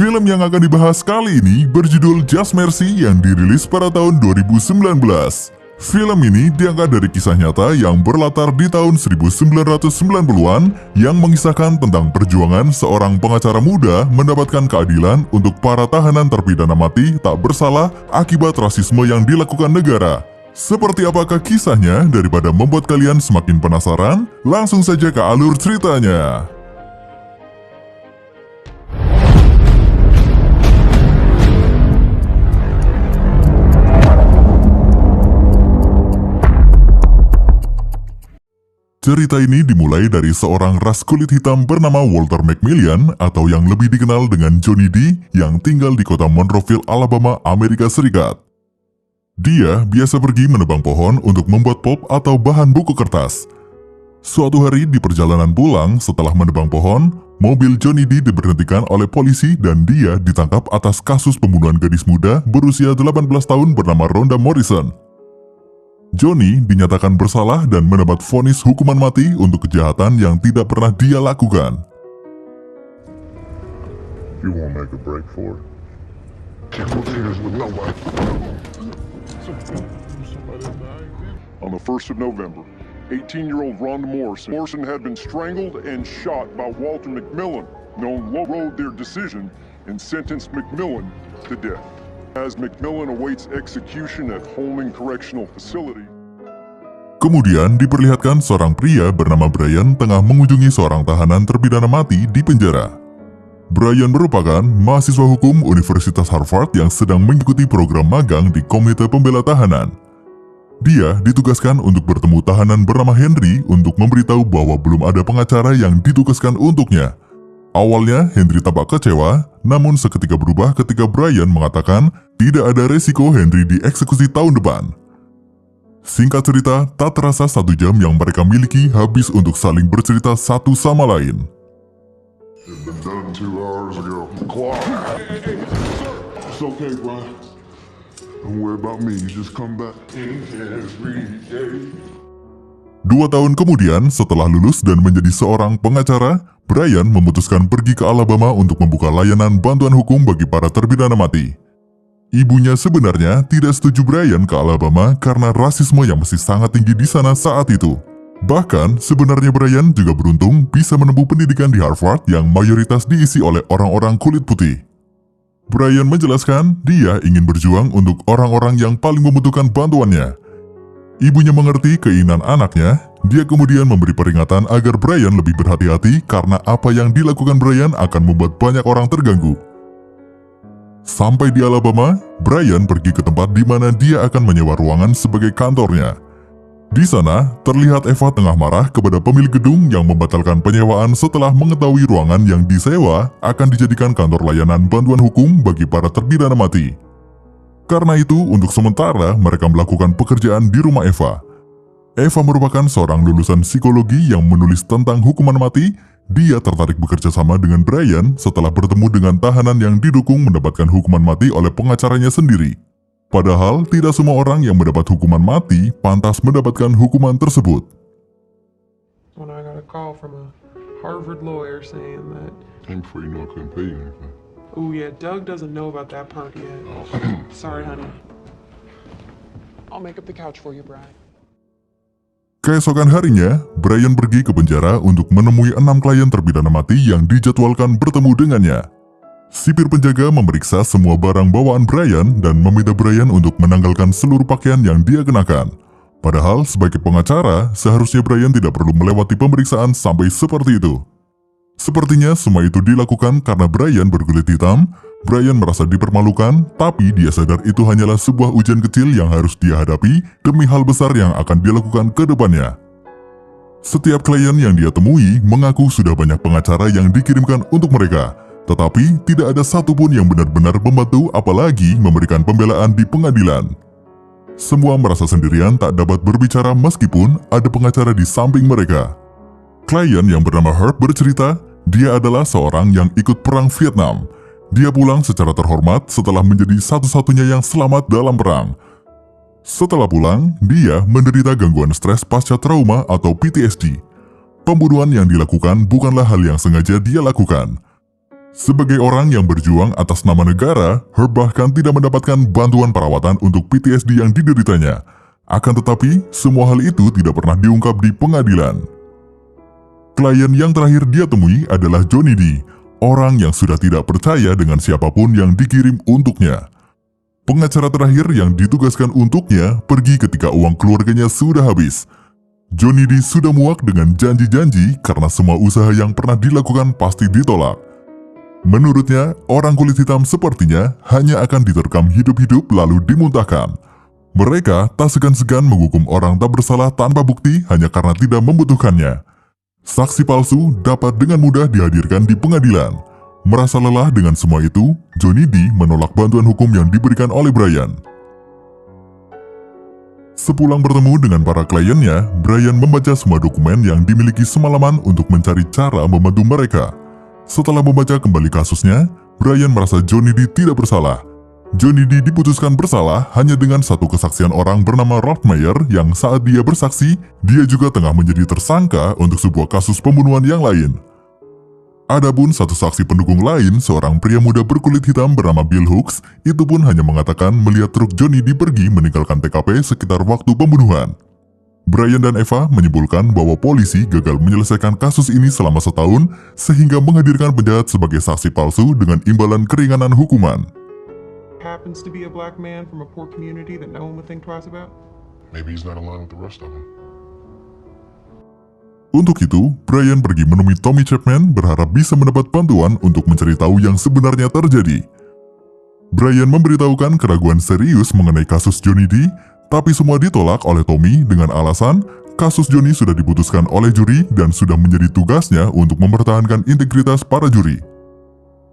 Film yang akan dibahas kali ini berjudul Just Mercy yang dirilis pada tahun 2019. Film ini diangkat dari kisah nyata yang berlatar di tahun 1990-an yang mengisahkan tentang perjuangan seorang pengacara muda mendapatkan keadilan untuk para tahanan terpidana mati tak bersalah akibat rasisme yang dilakukan negara. Seperti apakah kisahnya? Daripada membuat kalian semakin penasaran, langsung saja ke alur ceritanya. Cerita ini dimulai dari seorang ras kulit hitam bernama Walter McMillian atau yang lebih dikenal dengan Johnny D yang tinggal di kota Monroeville, Alabama, Amerika Serikat. Dia biasa pergi menebang pohon untuk membuat pop atau bahan buku kertas. Suatu hari di perjalanan pulang setelah menebang pohon, mobil Johnny D diberhentikan oleh polisi dan dia ditangkap atas kasus pembunuhan gadis muda berusia 18 tahun bernama Rhonda Morrison. Johnny dinyatakan bersalah dan mendapat vonis hukuman mati untuk kejahatan yang tidak pernah dia lakukan. You won't make a break for it. Can't move fingers with no way. On the 1st of November, 18-year-old Rhonda Morrison had been strangled and shot by Walter McMillian, known rode their decision and sentenced McMillian to death. As McMillian awaits execution at Holman Correctional Facility. Kemudian diperlihatkan seorang pria bernama Brian tengah mengunjungi seorang tahanan terpidana mati di penjara. Brian merupakan mahasiswa hukum Universitas Harvard yang sedang mengikuti program magang di Komite Pembela Tahanan. Dia ditugaskan untuk bertemu tahanan bernama Henry untuk memberitahu bahwa belum ada pengacara yang ditugaskan untuknya. Awalnya Henry tampak kecewa, namun seketika berubah ketika Brian mengatakan tidak ada resiko Henry dieksekusi tahun depan. Singkat cerita, tak terasa 1 jam yang mereka miliki habis untuk saling bercerita satu sama lain. It's been done 2 hours ago. Clock. It's okay, Brian. Don't worry about me. You just come back every day. 2 tahun kemudian, setelah lulus dan menjadi seorang pengacara, Brian memutuskan pergi ke Alabama untuk membuka layanan bantuan hukum bagi para terpidana mati. Ibunya sebenarnya tidak setuju Brian ke Alabama karena rasisme yang masih sangat tinggi di sana saat itu. Bahkan, sebenarnya Brian juga beruntung bisa menempuh pendidikan di Harvard yang mayoritas diisi oleh orang-orang kulit putih. Brian menjelaskan dia ingin berjuang untuk orang-orang yang paling membutuhkan bantuannya. Ibunya mengerti keinginan anaknya, dia kemudian memberi peringatan agar Brian lebih berhati-hati karena apa yang dilakukan Brian akan membuat banyak orang terganggu. Sampai di Alabama, Brian pergi ke tempat di mana dia akan menyewa ruangan sebagai kantornya. Di sana, terlihat Eva tengah marah kepada pemilik gedung yang membatalkan penyewaan setelah mengetahui ruangan yang disewa akan dijadikan kantor layanan bantuan hukum bagi para terpidana mati. Karena itu, untuk sementara mereka melakukan pekerjaan di rumah Eva. Eva merupakan seorang lulusan psikologi yang menulis tentang hukuman mati. Dia tertarik bekerja sama dengan Brian setelah bertemu dengan tahanan yang didukung mendapatkan hukuman mati oleh pengacaranya sendiri. Padahal, tidak semua orang yang mendapat hukuman mati pantas mendapatkan hukuman tersebut. When I got a call from a Harvard lawyer saying that, And before you know, I couldn't pay you anything. oh yeah, Doug doesn't know about that part yet. Sorry, honey. I'll make up the couch for you, Brian. Keesokan harinya, Brian pergi ke penjara untuk menemui 6 klien terpidana mati yang dijadwalkan bertemu dengannya. Sipir penjaga memeriksa semua barang bawaan Brian dan meminta Brian untuk menanggalkan seluruh pakaian yang dia kenakan. Padahal sebagai pengacara, seharusnya Brian tidak perlu melewati pemeriksaan sampai seperti itu. Sepertinya semua itu dilakukan karena Brian berkulit hitam. Brian merasa dipermalukan, tapi dia sadar itu hanyalah sebuah ujian kecil yang harus dia hadapi demi hal besar yang akan dilakukan ke depannya. Setiap klien yang dia temui mengaku sudah banyak pengacara yang dikirimkan untuk mereka, tetapi tidak ada satupun yang benar-benar membantu apalagi memberikan pembelaan di pengadilan. Semua merasa sendirian tak dapat berbicara meskipun ada pengacara di samping mereka. Klien yang bernama Herb bercerita, dia adalah seorang yang ikut perang Vietnam. Dia pulang secara terhormat setelah menjadi satu-satunya yang selamat dalam perang. Setelah pulang, dia menderita gangguan stres pasca trauma atau PTSD. Pembunuhan yang dilakukan bukanlah hal yang sengaja dia lakukan. Sebagai orang yang berjuang atas nama negara, Herb bahkan tidak mendapatkan bantuan perawatan untuk PTSD yang dideritanya. Akan tetapi, semua hal itu tidak pernah diungkap di pengadilan. Klien yang terakhir dia temui adalah Johnny D, orang yang sudah tidak percaya dengan siapapun yang dikirim untuknya. Pengacara terakhir yang ditugaskan untuknya pergi ketika uang keluarganya sudah habis. Johnny D sudah muak dengan janji-janji karena semua usaha yang pernah dilakukan pasti ditolak. Menurutnya, orang kulit hitam sepertinya hanya akan diterkam hidup-hidup lalu dimuntahkan. Mereka tak segan-segan menghukum orang tak bersalah tanpa bukti hanya karena tidak membutuhkannya. Saksi palsu dapat dengan mudah dihadirkan di pengadilan. Merasa lelah dengan semua itu, Johnny D menolak bantuan hukum yang diberikan oleh Brian. Sepulang bertemu dengan para kliennya, Brian membaca semua dokumen yang dimiliki semalaman untuk mencari cara membantu mereka. Setelah membaca kembali kasusnya, Brian merasa Johnny D tidak bersalah. Johnny D diputuskan bersalah hanya dengan satu kesaksian orang bernama Ralph Meyer yang saat dia bersaksi, dia juga tengah menjadi tersangka untuk sebuah kasus pembunuhan yang lain. Adapun satu saksi pendukung lain, seorang pria muda berkulit hitam bernama Bill Hooks, itu pun hanya mengatakan melihat truk Johnny D pergi meninggalkan TKP sekitar waktu pembunuhan. Brian dan Eva menyimpulkan bahwa polisi gagal menyelesaikan kasus ini selama setahun sehingga menghadirkan penjahat sebagai saksi palsu dengan imbalan keringanan hukuman. Happens to be a black man from a poor community that no one would think twice about. Maybe he's not alone with the rest of them. Untuk itu, Brian pergi menemui Tommy Chapman berharap bisa mendapat bantuan untuk mencari tahu yang sebenarnya terjadi. Brian memberitahukan keraguan serius mengenai kasus Johnny D, tapi semua ditolak oleh Tommy dengan alasan kasus Johnny sudah diputuskan oleh juri dan sudah menjadi tugasnya untuk mempertahankan integritas para juri.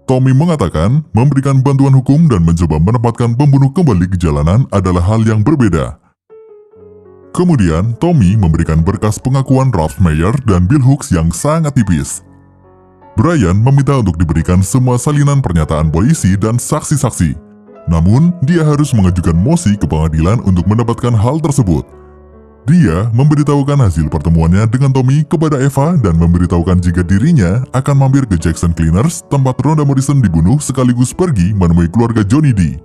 Tommy mengatakan memberikan bantuan hukum dan mencoba menempatkan pembunuh kembali ke jalanan adalah hal yang berbeda. Kemudian, Tommy memberikan berkas pengakuan Ralph Meyer dan Bill Hooks yang sangat tipis. Brian meminta untuk diberikan semua salinan pernyataan polisi dan saksi-saksi. Namun, dia harus mengajukan mosi ke pengadilan untuk mendapatkan hal tersebut. Dia memberitahukan hasil pertemuannya dengan Tommy kepada Eva dan memberitahukan jika dirinya akan mampir ke Jackson Cleaners, tempat Rhonda Morrison dibunuh sekaligus pergi menemui keluarga Johnny D.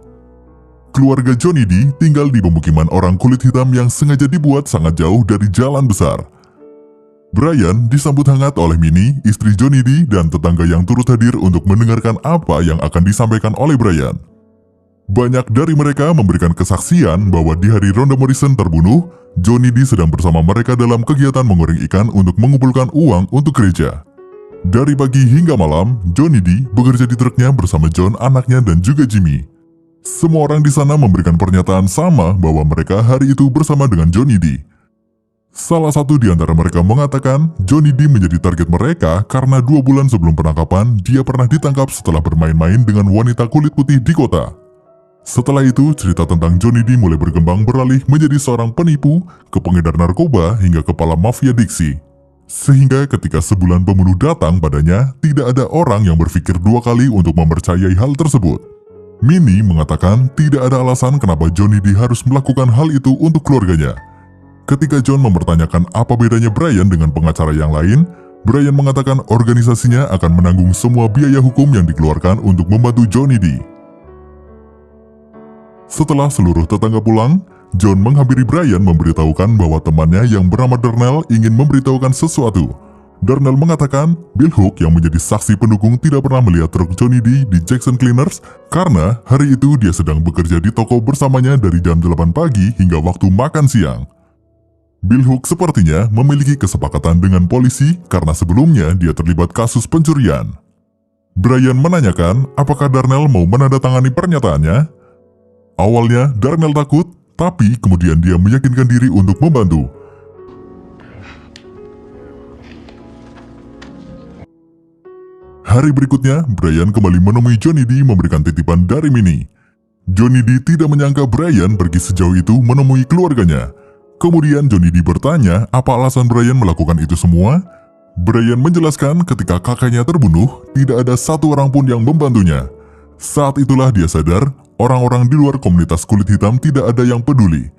Keluarga Johnny D tinggal di pemukiman orang kulit hitam yang sengaja dibuat sangat jauh dari jalan besar. Brian disambut hangat oleh Minnie, istri Johnny D, dan tetangga yang turut hadir untuk mendengarkan apa yang akan disampaikan oleh Brian. Banyak dari mereka memberikan kesaksian bahwa di hari Rhonda Morrison terbunuh, Johnny D sedang bersama mereka dalam kegiatan menggoreng ikan untuk mengumpulkan uang untuk gereja. Dari pagi hingga malam, Johnny D bekerja di truknya bersama John, anaknya, dan juga Jimmy. Semua orang di sana memberikan pernyataan sama bahwa mereka hari itu bersama dengan Johnny D. Salah satu di antara mereka mengatakan Johnny D menjadi target mereka karena 2 bulan sebelum penangkapan, dia pernah ditangkap setelah bermain-main dengan wanita kulit putih di kota. Setelah itu, cerita tentang Johnny D mulai berkembang beralih menjadi seorang penipu, ke pengedar narkoba, hingga kepala mafia Dixie. Sehingga ketika sebulan pembunuh datang padanya, tidak ada orang yang berpikir 2 kali untuk mempercayai hal tersebut. Minnie mengatakan tidak ada alasan kenapa Johnny D harus melakukan hal itu untuk keluarganya. Ketika John mempertanyakan apa bedanya Brian dengan pengacara yang lain, Brian mengatakan organisasinya akan menanggung semua biaya hukum yang dikeluarkan untuk membantu Johnny D. Setelah seluruh tetangga pulang, John menghampiri Brian memberitahukan bahwa temannya yang bernama Darnell ingin memberitahukan sesuatu. Darnell mengatakan Bill Hook yang menjadi saksi pendukung tidak pernah melihat truk Johnny D di Jackson Cleaners karena hari itu dia sedang bekerja di toko bersamanya dari jam 8 pagi hingga waktu makan siang. Bill Hook sepertinya memiliki kesepakatan dengan polisi karena sebelumnya dia terlibat kasus pencurian. Brian menanyakan apakah Darnell mau menandatangani pernyataannya. Awalnya Darnell takut, tapi kemudian dia meyakinkan diri untuk membantu. Hari berikutnya, Brian kembali menemui Johnny D memberikan titipan dari Minnie. Johnny D tidak menyangka Brian pergi sejauh itu menemui keluarganya. Kemudian Johnny D bertanya apa alasan Brian melakukan itu semua. Brian menjelaskan ketika kakaknya terbunuh, tidak ada satu orang pun yang membantunya. Saat itulah dia sadar, orang-orang di luar komunitas kulit hitam tidak ada yang peduli.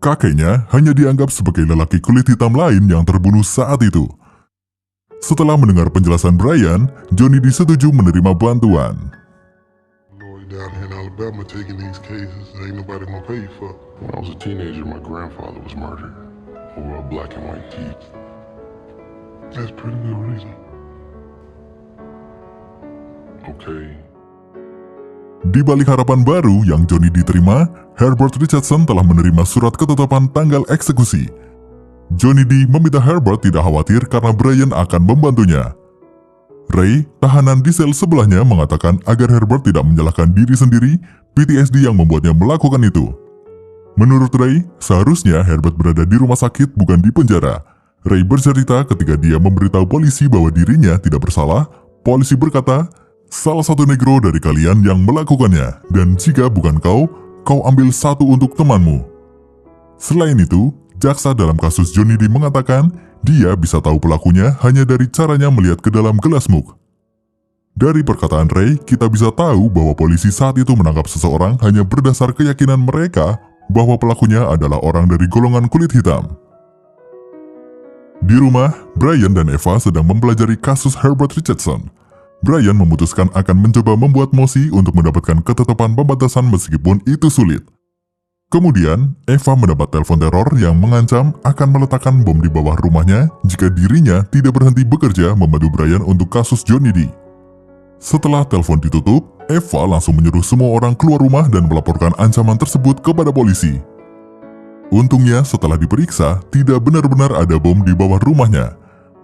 Kakeknya hanya dianggap sebagai lelaki kulit hitam lain yang terbunuh saat itu. Setelah mendengar penjelasan Brian, Johnny D setuju menerima bantuan. Lawyer down here in Alabama taking these cases, ain't nobody gonna pay you for. When I was a teenager, my grandfather was murdered over a black and white TV. That's pretty good reason. Okay. Di balik harapan baru yang Johnny diterima, Herbert Richardson telah menerima surat ketetapan tanggal eksekusi. Johnny D meminta Herbert tidak khawatir karena Brian akan membantunya. Ray, tahanan di sel sebelahnya, mengatakan agar Herbert tidak menyalahkan diri sendiri, PTSD yang membuatnya melakukan itu. Menurut Ray, seharusnya Herbert berada di rumah sakit bukan di penjara. Ray bercerita ketika dia memberitahu polisi bahwa dirinya tidak bersalah, polisi berkata, "Salah satu negro dari kalian yang melakukannya, dan jika bukan kau, kau ambil satu untuk temanmu." Selain itu, jaksa dalam kasus Johnny D mengatakan dia bisa tahu pelakunya hanya dari caranya melihat ke dalam gelas mug. Dari perkataan Ray, kita bisa tahu bahwa polisi saat itu menangkap seseorang hanya berdasar keyakinan mereka bahwa pelakunya adalah orang dari golongan kulit hitam. Di rumah, Brian dan Eva sedang mempelajari kasus Herbert Richardson. Brian memutuskan akan mencoba membuat mosi untuk mendapatkan ketetapan pembatasan meskipun itu sulit. Kemudian, Eva mendapat telepon teror yang mengancam akan meletakkan bom di bawah rumahnya jika dirinya tidak berhenti bekerja membantu Brian untuk kasus Johnny D. Setelah telepon ditutup, Eva langsung menyuruh semua orang keluar rumah dan melaporkan ancaman tersebut kepada polisi. Untungnya setelah diperiksa, tidak benar-benar ada bom di bawah rumahnya.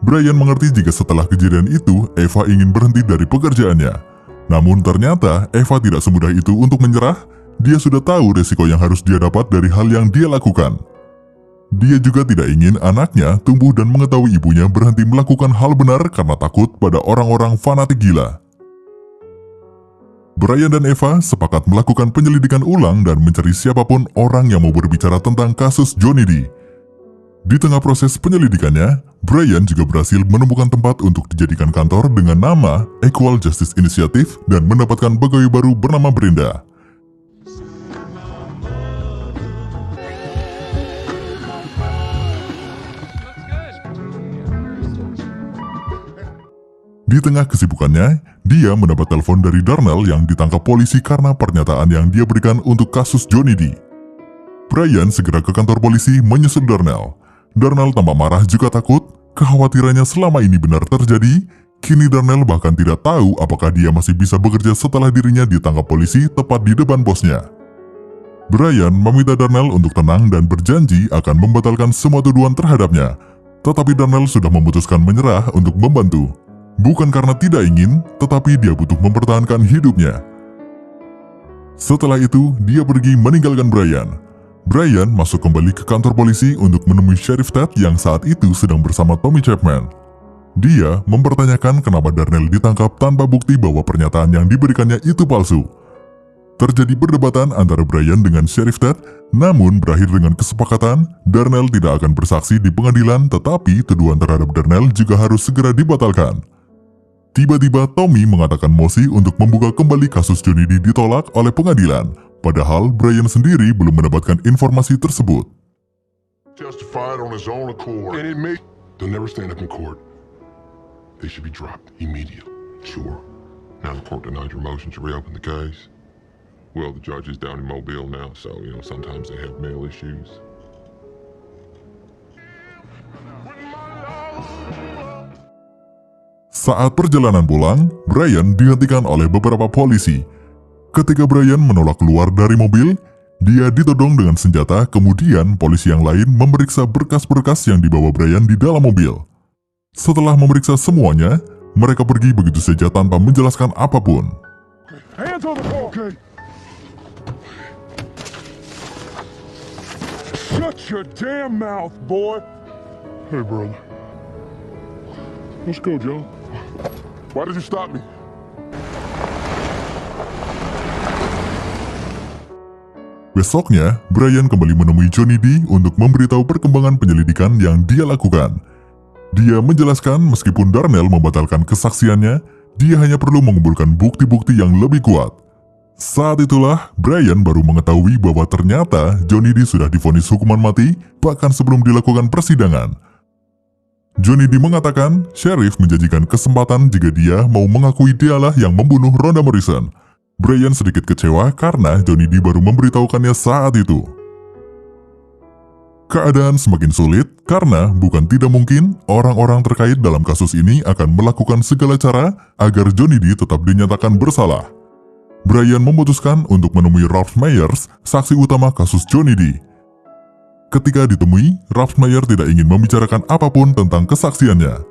Brian mengerti jika setelah kejadian itu, Eva ingin berhenti dari pekerjaannya. Namun ternyata, Eva tidak semudah itu untuk menyerah. Dia sudah tahu resiko yang harus dia dapat dari hal yang dia lakukan. Dia juga tidak ingin anaknya tumbuh dan mengetahui ibunya berhenti melakukan hal benar karena takut pada orang-orang fanatik gila. Brian dan Eva sepakat melakukan penyelidikan ulang dan mencari siapapun orang yang mau berbicara tentang kasus Johnny D. Di tengah proses penyelidikannya, Brian juga berhasil menemukan tempat untuk dijadikan kantor dengan nama Equal Justice Initiative dan mendapatkan pegawai baru bernama Brenda. Di tengah kesibukannya, dia mendapat telepon dari Darnell yang ditangkap polisi karena pernyataan yang dia berikan untuk kasus Johnny D. Brian segera ke kantor polisi menyusul Darnell. Darnell tampak marah juga takut, kekhawatirannya selama ini benar terjadi. Kini Darnell bahkan tidak tahu apakah dia masih bisa bekerja setelah dirinya ditangkap polisi tepat di depan bosnya. Brian meminta Darnell untuk tenang dan berjanji akan membatalkan semua tuduhan terhadapnya. Tetapi Darnell sudah memutuskan menyerah untuk membantu. Bukan karena tidak ingin, tetapi dia butuh mempertahankan hidupnya. Setelah itu, dia pergi meninggalkan Brian. Brian masuk kembali ke kantor polisi untuk menemui Sheriff Ted yang saat itu sedang bersama Tommy Chapman. Dia mempertanyakan kenapa Darnell ditangkap tanpa bukti bahwa pernyataan yang diberikannya itu palsu. Terjadi perdebatan antara Brian dengan Sheriff Ted, namun berakhir dengan kesepakatan Darnell tidak akan bersaksi di pengadilan, tetapi tuduhan terhadap Darnell juga harus segera dibatalkan. Tiba-tiba Tommy mengatakan mosi untuk membuka kembali kasus Johnny D ditolak oleh pengadilan, padahal Brian sendiri belum mendapatkan informasi tersebut. Testified on his own accord, and it may... They'll never stand up in court. They should be dropped immediately. Sure. Now the court denied your motion to reopen the case. Well, the judge is down in Mobile now, so, sometimes they have mail issues. Saat perjalanan pulang, Brian dihentikan oleh beberapa polisi. Ketika Brian menolak keluar dari mobil, dia ditodong dengan senjata, kemudian polisi yang lain memeriksa berkas-berkas yang dibawa Brian di dalam mobil. Setelah memeriksa semuanya, mereka pergi begitu saja tanpa menjelaskan apapun. Hands on the ball, okay? Shut your damn mouth, boy! Hey, brother. Let's go, Joe. Why did you stop me? Besoknya, Brian kembali menemui Johnny D untuk memberitahu perkembangan penyelidikan yang dia lakukan. Dia menjelaskan meskipun Darnell membatalkan kesaksiannya, dia hanya perlu mengumpulkan bukti-bukti yang lebih kuat. Saat itulah, Brian baru mengetahui bahwa ternyata Johnny D sudah divonis hukuman mati bahkan sebelum dilakukan persidangan. Johnny D mengatakan sheriff menjanjikan kesempatan jika dia mau mengakui dialah yang membunuh Rhonda Morrison. Brian sedikit kecewa karena Johnny D baru memberitahukannya saat itu. Keadaan semakin sulit karena bukan tidak mungkin orang-orang terkait dalam kasus ini akan melakukan segala cara agar Johnny D tetap dinyatakan bersalah. Brian memutuskan untuk menemui Ralph Myers, saksi utama kasus Johnny D. Ketika ditemui, Ralph Myers tidak ingin membicarakan apapun tentang kesaksiannya.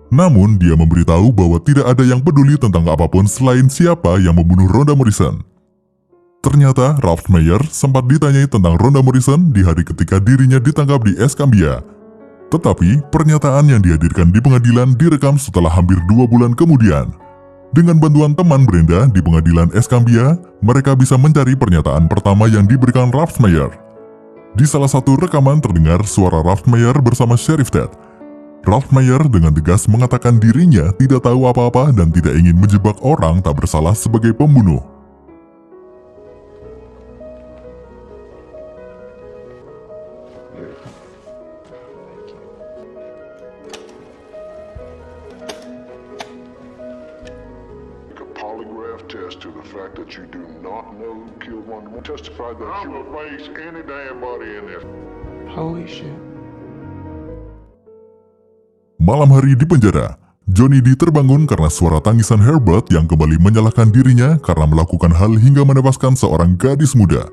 Namun, dia memberitahu bahwa tidak ada yang peduli tentang apapun selain siapa yang membunuh Rhonda Morrison. Ternyata, Ralph Myers sempat ditanyai tentang Rhonda Morrison di hari ketika dirinya ditangkap di Escambia. Tetapi, pernyataan yang dihadirkan di pengadilan direkam setelah hampir 2 bulan kemudian. Dengan bantuan teman Brenda di pengadilan Escambia, mereka bisa mencari pernyataan pertama yang diberikan Ralph Myers. Di salah satu rekaman terdengar suara Ralph Myers bersama Sheriff Ted. Ralph Myers dengan tegas mengatakan dirinya tidak tahu apa-apa dan tidak ingin menjebak orang tak bersalah sebagai pembunuh. Polygraph test to the fact that you do not know who killed Rhonda Moore. Testify that you will face any damn body in this. Holy shit. Malam hari di penjara, Johnny D terbangun karena suara tangisan Herbert yang kembali menyalahkan dirinya karena melakukan hal hingga menewaskan seorang gadis muda.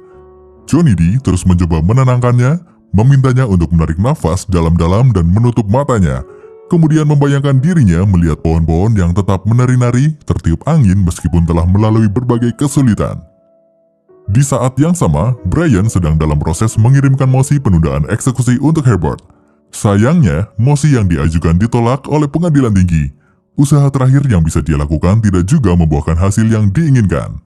Johnny D terus mencoba menenangkannya, memintanya untuk menarik nafas dalam-dalam dan menutup matanya. Kemudian membayangkan dirinya melihat pohon-pohon yang tetap menari-nari tertiup angin meskipun telah melalui berbagai kesulitan. Di saat yang sama, Brian sedang dalam proses mengirimkan mosi penundaan eksekusi untuk Herbert. Sayangnya, mosi yang diajukan ditolak oleh pengadilan tinggi. Usaha terakhir yang bisa dia lakukan tidak juga membuahkan hasil yang diinginkan.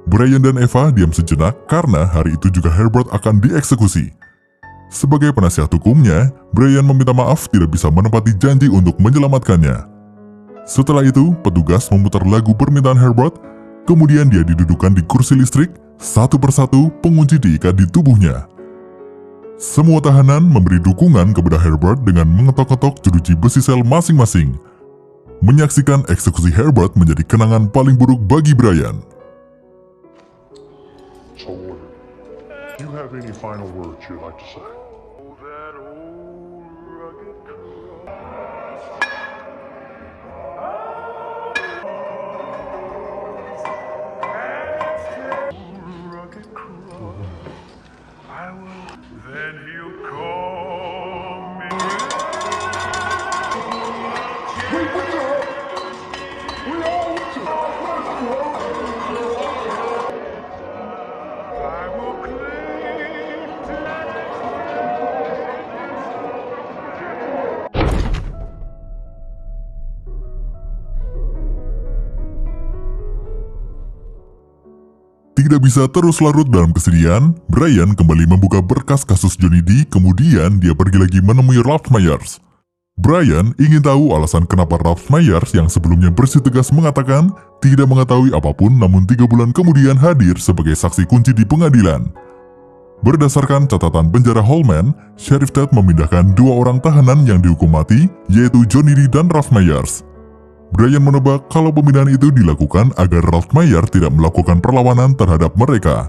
Brian dan Eva diam sejenak karena hari itu juga Herbert akan dieksekusi. Sebagai penasihat hukumnya, Brian meminta maaf tidak bisa menepati janji untuk menyelamatkannya. Setelah itu, petugas memutar lagu permintaan Herbert, kemudian dia didudukkan di kursi listrik, satu persatu pengunci diikat di tubuhnya. Semua tahanan memberi dukungan kepada Herbert dengan mengetok-ketok jeruji besi sel masing-masing. Menyaksikan eksekusi Herbert menjadi kenangan paling buruk bagi Brian. So, do you have any final words you'd like to say? Then he'll call me. Wait, what the hell? We all went to I will cling to Tidak bisa terus larut dalam kesedihan, Brian kembali membuka berkas kasus Johnny D, kemudian dia pergi lagi menemui Ralph Myers. Brian ingin tahu alasan kenapa Ralph Myers yang sebelumnya bersitegas mengatakan tidak mengetahui apapun namun 3 bulan kemudian hadir sebagai saksi kunci di pengadilan. Berdasarkan catatan penjara Holman, Sheriff Ted memindahkan 2 orang tahanan yang dihukum mati, yaitu Johnny D dan Ralph Myers. Brian menebak kalau pemindahan itu dilakukan agar Ralph Myers tidak melakukan perlawanan terhadap mereka.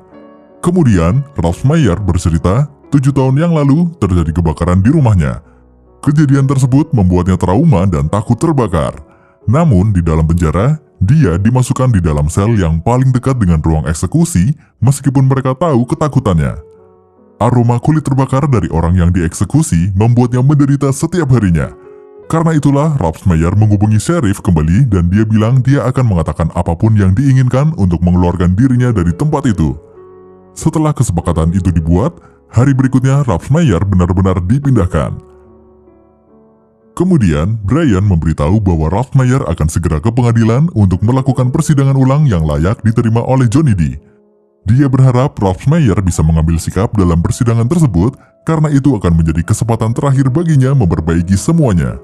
Kemudian, Ralph Myers bercerita, 7 tahun yang lalu terjadi kebakaran di rumahnya. Kejadian tersebut membuatnya trauma dan takut terbakar. Namun, di dalam penjara, dia dimasukkan di dalam sel yang paling dekat dengan ruang eksekusi meskipun mereka tahu ketakutannya. Aroma kulit terbakar dari orang yang dieksekusi membuatnya menderita setiap harinya. Karena itulah, Ralph Myers menghubungi sheriff kembali dan dia bilang dia akan mengatakan apapun yang diinginkan untuk mengeluarkan dirinya dari tempat itu. Setelah kesepakatan itu dibuat, hari berikutnya Ralph Myers benar-benar dipindahkan. Kemudian, Brian memberitahu bahwa Ralph Myers akan segera ke pengadilan untuk melakukan persidangan ulang yang layak diterima oleh Johnny D. Dia berharap Ralph Myers bisa mengambil sikap dalam persidangan tersebut karena itu akan menjadi kesempatan terakhir baginya memperbaiki semuanya.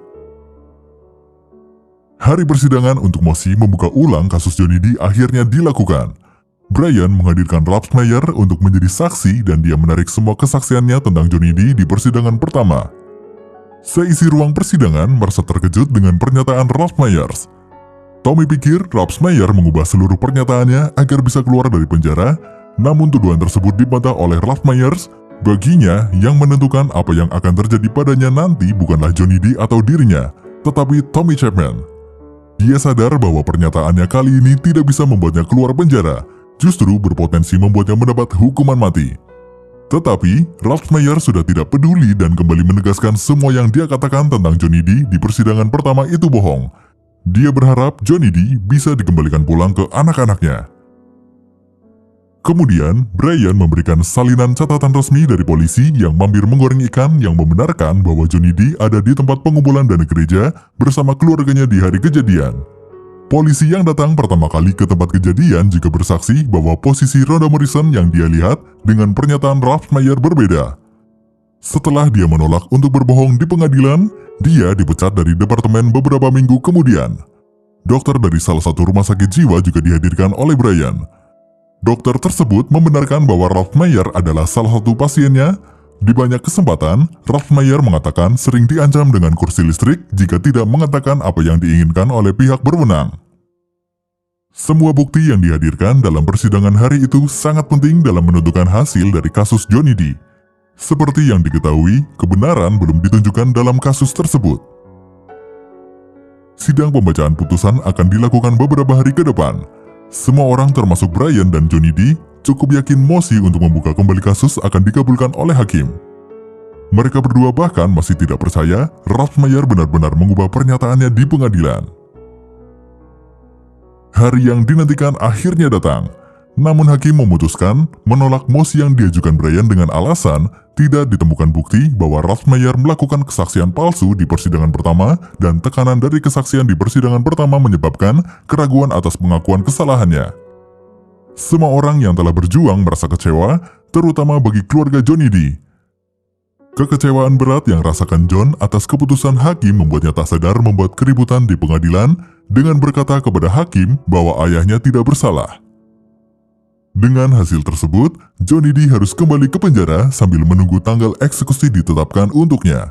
Hari persidangan untuk mosi membuka ulang kasus Johnny D akhirnya dilakukan. Brian menghadirkan Ralph Myers untuk menjadi saksi dan dia menarik semua kesaksiannya tentang Johnny D di persidangan pertama. Seisi ruang persidangan merasa terkejut dengan pernyataan Ralph Myers. Tommy pikir Ralph Myers mengubah seluruh pernyataannya agar bisa keluar dari penjara, namun tuduhan tersebut dibantah oleh Ralph Myers. Baginya, yang menentukan apa yang akan terjadi padanya nanti bukanlah Johnny D atau dirinya, tetapi Tommy Chapman. Dia sadar bahwa pernyataannya kali ini tidak bisa membuatnya keluar penjara, justru berpotensi membuatnya mendapat hukuman mati. Tetapi, Ralph Myers sudah tidak peduli dan kembali menegaskan semua yang dia katakan tentang Johnny D di persidangan pertama itu bohong. Dia berharap Johnny D bisa dikembalikan pulang ke anak-anaknya. Kemudian, Brian memberikan salinan catatan resmi dari polisi yang mampir menggoreng ikan yang membenarkan bahwa Johnny D ada di tempat pengumpulan dana gereja bersama keluarganya di hari kejadian. Polisi yang datang pertama kali ke tempat kejadian juga bersaksi bahwa posisi Rhonda Morrison yang dia lihat dengan pernyataan Ralph Myers berbeda. Setelah dia menolak untuk berbohong di pengadilan, dia dipecat dari departemen beberapa minggu kemudian. Dokter dari salah satu rumah sakit jiwa juga dihadirkan oleh Brian. Dokter tersebut membenarkan bahwa Ralph Myers adalah salah satu pasiennya. Di banyak kesempatan, Ralph Myers mengatakan sering diancam dengan kursi listrik jika tidak mengatakan apa yang diinginkan oleh pihak berwenang. Semua bukti yang dihadirkan dalam persidangan hari itu sangat penting dalam menentukan hasil dari kasus Johnny D. Seperti yang diketahui, kebenaran belum ditunjukkan dalam kasus tersebut. Sidang pembacaan putusan akan dilakukan beberapa hari ke depan. Semua orang termasuk Brian dan Johnny D cukup yakin mosi untuk membuka kembali kasus akan dikabulkan oleh hakim. Mereka berdua bahkan masih tidak percaya Ralph Myers benar-benar mengubah pernyataannya di pengadilan. Hari yang dinantikan akhirnya datang, namun hakim memutuskan menolak mosi yang diajukan Brian dengan alasan tidak ditemukan bukti bahwa Ralph Myers melakukan kesaksian palsu di persidangan pertama dan tekanan dari kesaksian di persidangan pertama menyebabkan keraguan atas pengakuan kesalahannya. Semua orang yang telah berjuang merasa kecewa, terutama bagi keluarga Johnny D. Kekecewaan berat yang rasakan John atas keputusan hakim membuatnya tak sadar membuat keributan di pengadilan dengan berkata kepada hakim bahwa ayahnya tidak bersalah. Dengan hasil tersebut, Johnny D harus kembali ke penjara sambil menunggu tanggal eksekusi ditetapkan untuknya.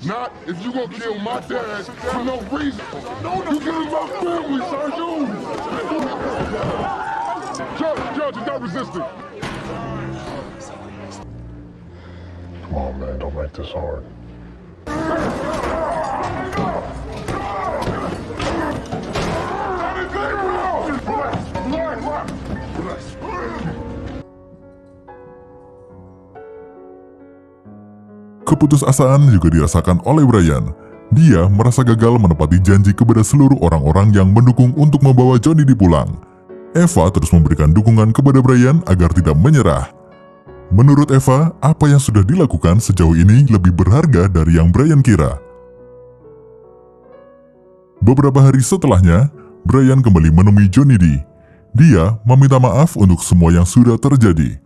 Not if you gonna kill my dad for no reason. You killing my family, Sergeant. Judge, he's not resisting. Come on, man, don't make this hard. Keputusasaan juga dirasakan oleh Brian. Dia merasa gagal menepati janji kepada seluruh orang-orang yang mendukung untuk membawa Johnny D pulang. Eva terus memberikan dukungan kepada Brian agar tidak menyerah. Menurut Eva, apa yang sudah dilakukan sejauh ini lebih berharga dari yang Brian kira. Beberapa hari setelahnya, Brian kembali menemui Johnny D. Dia meminta maaf untuk semua yang sudah terjadi.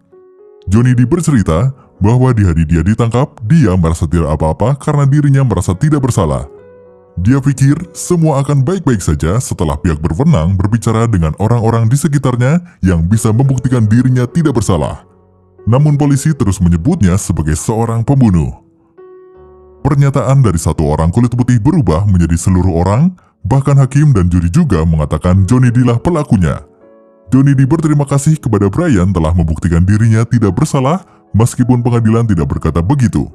Johnny D bercerita bahwa di hari dia ditangkap, dia merasa tidak apa-apa karena dirinya merasa tidak bersalah. Dia pikir semua akan baik-baik saja setelah pihak berwenang berbicara dengan orang-orang di sekitarnya yang bisa membuktikan dirinya tidak bersalah. Namun polisi terus menyebutnya sebagai seorang pembunuh. Pernyataan dari satu orang kulit putih berubah menjadi seluruh orang, bahkan hakim dan juri juga mengatakan Johnny D lah pelakunya. Johnny D berterima kasih kepada Brian telah membuktikan dirinya tidak bersalah meskipun pengadilan tidak berkata begitu.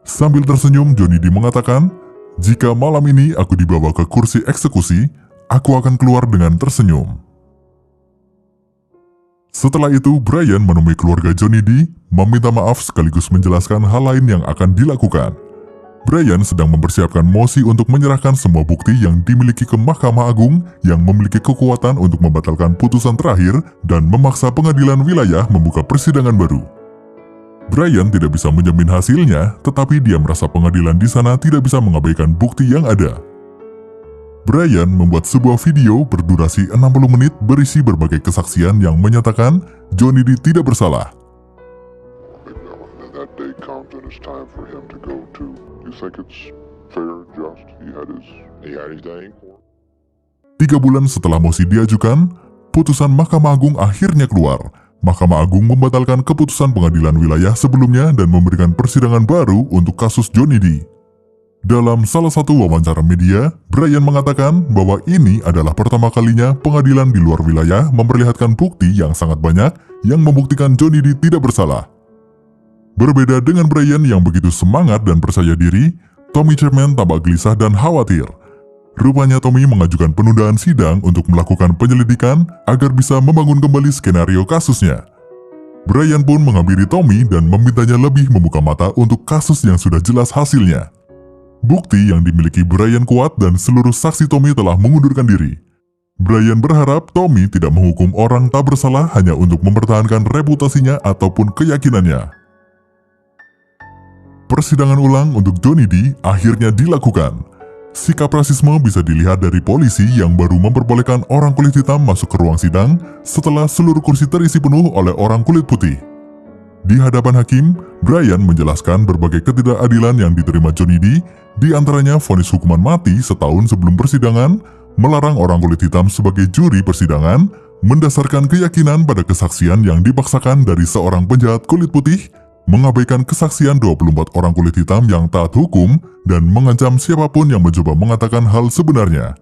Sambil tersenyum, Johnny D mengatakan, "Jika malam ini aku dibawa ke kursi eksekusi, aku akan keluar dengan tersenyum." Setelah itu, Brian menemui keluarga Johnny D, meminta maaf sekaligus menjelaskan hal lain yang akan dilakukan. Brian sedang mempersiapkan mosi untuk menyerahkan semua bukti yang dimiliki ke Mahkamah Agung yang memiliki kekuatan untuk membatalkan putusan terakhir dan memaksa pengadilan wilayah membuka persidangan baru. Brian tidak bisa menjamin hasilnya, tetapi dia merasa pengadilan di sana tidak bisa mengabaikan bukti yang ada. Brian membuat sebuah video berdurasi 60 menit berisi berbagai kesaksian yang menyatakan Johnny D tidak bersalah. That day comes and it's time for him to go too. You think it's fair, just? He had his day. 3 bulan setelah mosi diajukan, putusan Mahkamah Agung akhirnya keluar. Mahkamah Agung membatalkan keputusan pengadilan wilayah sebelumnya dan memberikan persidangan baru untuk kasus Johnny D. Dalam salah satu wawancara media, Brian mengatakan bahwa ini adalah pertama kalinya pengadilan di luar wilayah memperlihatkan bukti yang sangat banyak yang membuktikan Johnny Depp tidak bersalah. Berbeda dengan Brian yang begitu semangat dan percaya diri, Tommy Chapman tampak gelisah dan khawatir. Rupanya Tommy mengajukan penundaan sidang untuk melakukan penyelidikan agar bisa membangun kembali skenario kasusnya. Brian pun menghampiri Tommy dan memintanya lebih membuka mata untuk kasus yang sudah jelas hasilnya. Bukti yang dimiliki Brian kuat dan seluruh saksi Tommy telah mengundurkan diri. Brian berharap Tommy tidak menghukum orang tak bersalah hanya untuk mempertahankan reputasinya ataupun keyakinannya. Persidangan ulang untuk Johnny Depp akhirnya dilakukan. Sikap rasisme bisa dilihat dari polisi yang baru memperbolehkan orang kulit hitam masuk ke ruang sidang setelah seluruh kursi terisi penuh oleh orang kulit putih. Di hadapan hakim, Brian menjelaskan berbagai ketidakadilan yang diterima Johnny Depp, di antaranya vonis hukuman mati setahun sebelum persidangan, melarang orang kulit hitam sebagai juri persidangan, mendasarkan keyakinan pada kesaksian yang dipaksakan dari seorang penjahat kulit putih, mengabaikan kesaksian 24 orang kulit hitam yang taat hukum, dan mengancam siapapun yang mencoba mengatakan hal sebenarnya.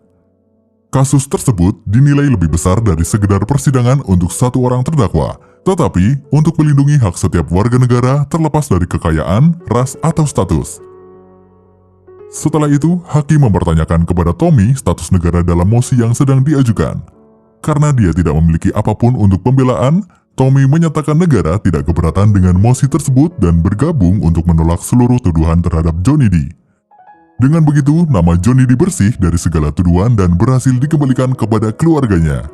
Kasus tersebut dinilai lebih besar dari sekedar persidangan untuk satu orang terdakwa, tetapi untuk melindungi hak setiap warga negara terlepas dari kekayaan, ras, atau status. Setelah itu, hakim mempertanyakan kepada Tommy status negara dalam mosi yang sedang diajukan. Karena dia tidak memiliki apapun untuk pembelaan, Tommy menyatakan negara tidak keberatan dengan mosi tersebut dan bergabung untuk menolak seluruh tuduhan terhadap Johnny Depp. Dengan begitu, nama Johnny Depp bersih dari segala tuduhan dan berhasil dikembalikan kepada keluarganya.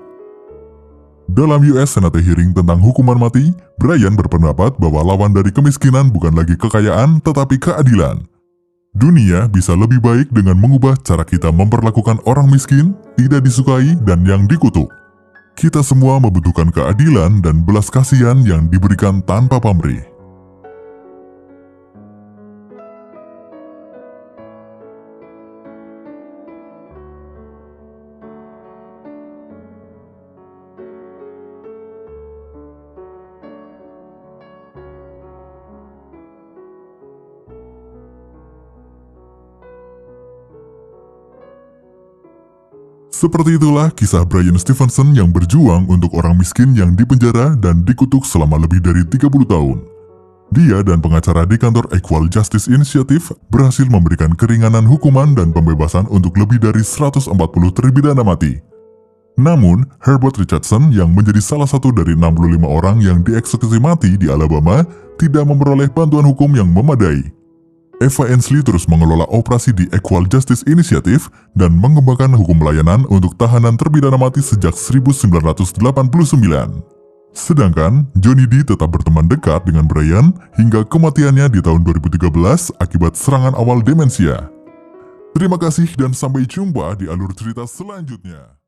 Dalam US Senate hearing tentang hukuman mati, Brian berpendapat bahwa lawan dari kemiskinan bukan lagi kekayaan tetapi keadilan. Dunia bisa lebih baik dengan mengubah cara kita memperlakukan orang miskin, tidak disukai, dan yang dikutuk. Kita semua membutuhkan keadilan dan belas kasihan yang diberikan tanpa pamrih. Seperti itulah kisah Bryan Stevenson yang berjuang untuk orang miskin yang dipenjara dan dikutuk selama lebih dari 30 tahun. Dia dan pengacara di kantor Equal Justice Initiative berhasil memberikan keringanan hukuman dan pembebasan untuk lebih dari 140 terpidana mati. Namun, Herbert Richardson yang menjadi salah satu dari 65 orang yang dieksekusi mati di Alabama tidak memperoleh bantuan hukum yang memadai. Eva Ensley terus mengelola operasi di Equal Justice Initiative dan mengembangkan hukum pelayanan untuk tahanan terpidana mati sejak 1989. Sedangkan, Johnny Depp tetap berteman dekat dengan Brian hingga kematiannya di tahun 2013 akibat serangan awal demensia. Terima kasih dan sampai jumpa di alur cerita selanjutnya.